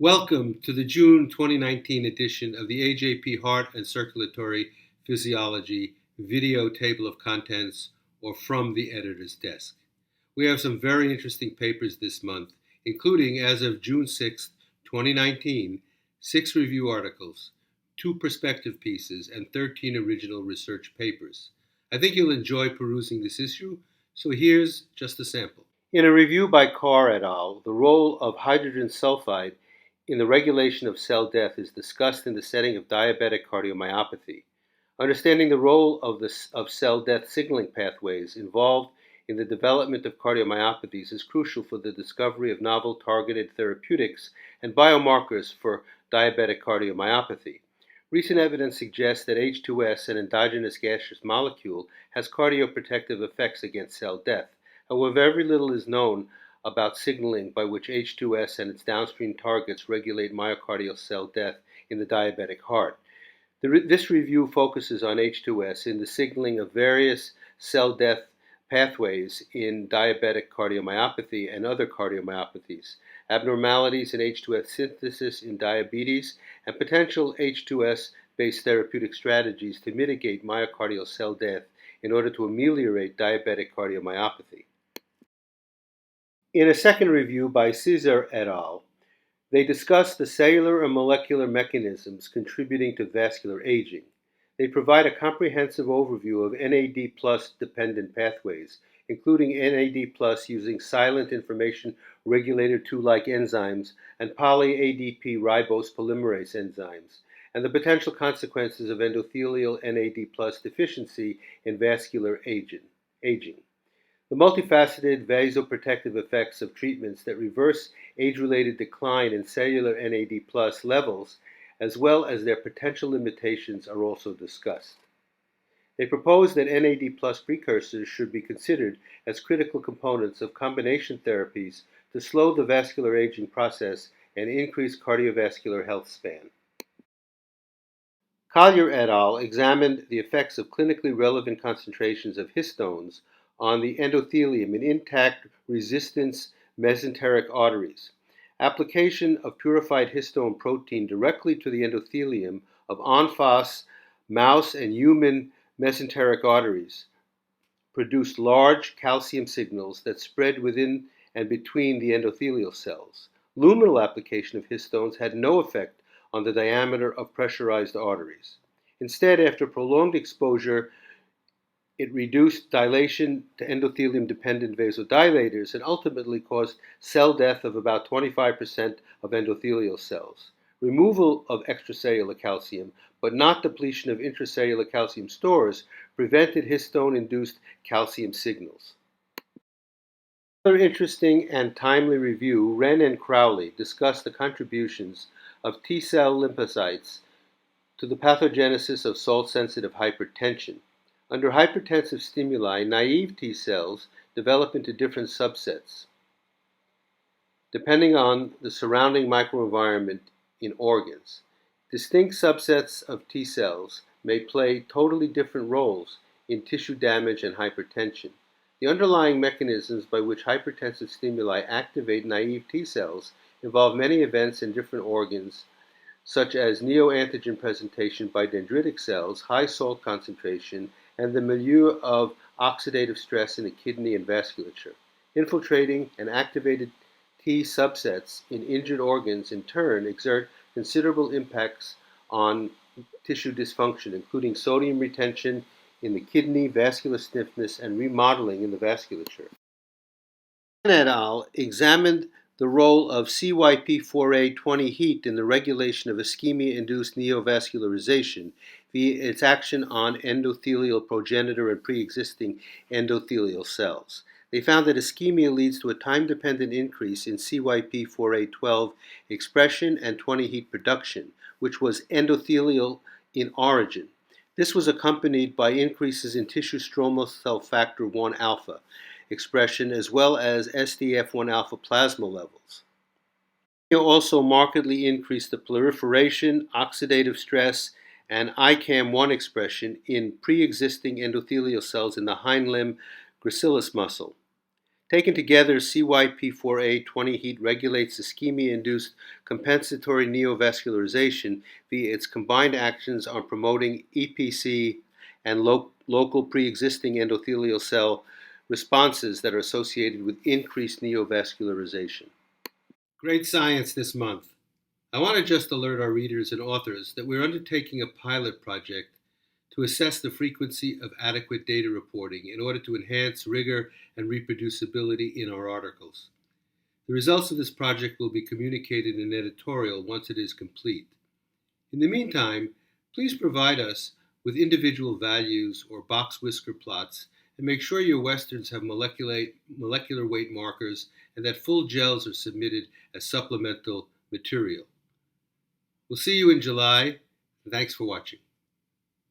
Welcome to the June 2019 edition of the AJP-Heart and Circulatory Physiology video table of contents, or From the Editor's Desk. We have some very interesting papers this month, including, as of June 6, 2019, 6 review articles, 2 perspective pieces, and 13 original research papers. I think you'll enjoy perusing this issue, so here's just a sample. In a review by Carr et al., the role of hydrogen sulfide in the regulation of cell death is discussed in the setting of diabetic cardiomyopathy. Understanding the role of cell death signaling pathways involved in the development of cardiomyopathies is crucial for the discovery of novel targeted therapeutics and biomarkers for diabetic cardiomyopathy. Recent evidence suggests that H2S, an endogenous gaseous molecule, has cardioprotective effects against cell death. However, very little is known about signaling by which H2S and its downstream targets regulate myocardial cell death in the diabetic heart. This review focuses on H2S in the signaling of various cell death pathways in diabetic cardiomyopathy and other cardiomyopathies, abnormalities in H2S synthesis in diabetes, and potential H2S-based therapeutic strategies to mitigate myocardial cell death in order to ameliorate diabetic cardiomyopathy. In a second review by Caesar et al., they discuss the cellular and molecular mechanisms contributing to vascular aging. They provide a comprehensive overview of NAD+ dependent pathways, including NAD+ using silent information regulator 2-like enzymes and poly-ADP ribose polymerase enzymes, and the potential consequences of endothelial NAD+ deficiency in vascular aging. The multifaceted vasoprotective effects of treatments that reverse age-related decline in cellular NAD+ levels, as well as their potential limitations, are also discussed. They propose that NAD+ precursors should be considered as critical components of combination therapies to slow the vascular aging process and increase cardiovascular health span. Collier et al. Examined the effects of clinically relevant concentrations of histones on the endothelium in intact resistance mesenteric arteries. Application of purified histone protein directly to the endothelium of en face mouse and human mesenteric arteries produced large calcium signals that spread within and between the endothelial cells. Luminal application of histones had no effect on the diameter of pressurized arteries. Instead, after prolonged exposure, it reduced dilation to endothelium-dependent vasodilators and ultimately caused cell death of about 25% of endothelial cells. Removal of extracellular calcium, but not depletion of intracellular calcium stores, prevented histone-induced calcium signals. Another interesting and timely review, Wren and Crowley discussed the contributions of T-cell lymphocytes to the pathogenesis of salt-sensitive hypertension. Under hypertensive stimuli, naive T cells develop into different subsets, depending on the surrounding microenvironment in organs. Distinct subsets of T cells may play totally different roles in tissue damage and hypertension. The underlying mechanisms by which hypertensive stimuli activate naive T cells involve many events in different organs, such as neoantigen presentation by dendritic cells, high salt concentration, and the milieu of oxidative stress in the kidney and vasculature. Infiltrating and activated T subsets in injured organs in turn exert considerable impacts on tissue dysfunction, including sodium retention in the kidney, vascular stiffness, and remodeling in the vasculature. Wren et al. Examined the role of CYP4A20 heat in the regulation of ischemia-induced neovascularization via its action on endothelial progenitor and pre-existing endothelial cells. They found that ischemia leads to a time-dependent increase in CYP4A12 expression and 20 heat production, which was endothelial in origin. This was accompanied by increases in tissue stromal cell factor 1 alpha expression, as well as SDF1 alpha plasma levels. It also markedly increased the proliferation, oxidative stress, and ICAM1 expression in pre-existing endothelial cells in the hind limb gracilis muscle. Taken together, CYP4A 20 heat regulates ischemia-induced compensatory neovascularization via its combined actions on promoting EPC and local pre-existing endothelial cell responses that are associated with increased neovascularization. Great science this month. I want to just alert our readers and authors that we're undertaking a pilot project to assess the frequency of adequate data reporting in order to enhance rigor and reproducibility in our articles. The results of this project will be communicated in an editorial once it is complete. In the meantime, please provide us with individual values or box whisker plots, and make sure your Westerns have molecular weight markers and that full gels are submitted as supplemental material. We'll see you in July, and thanks for watching.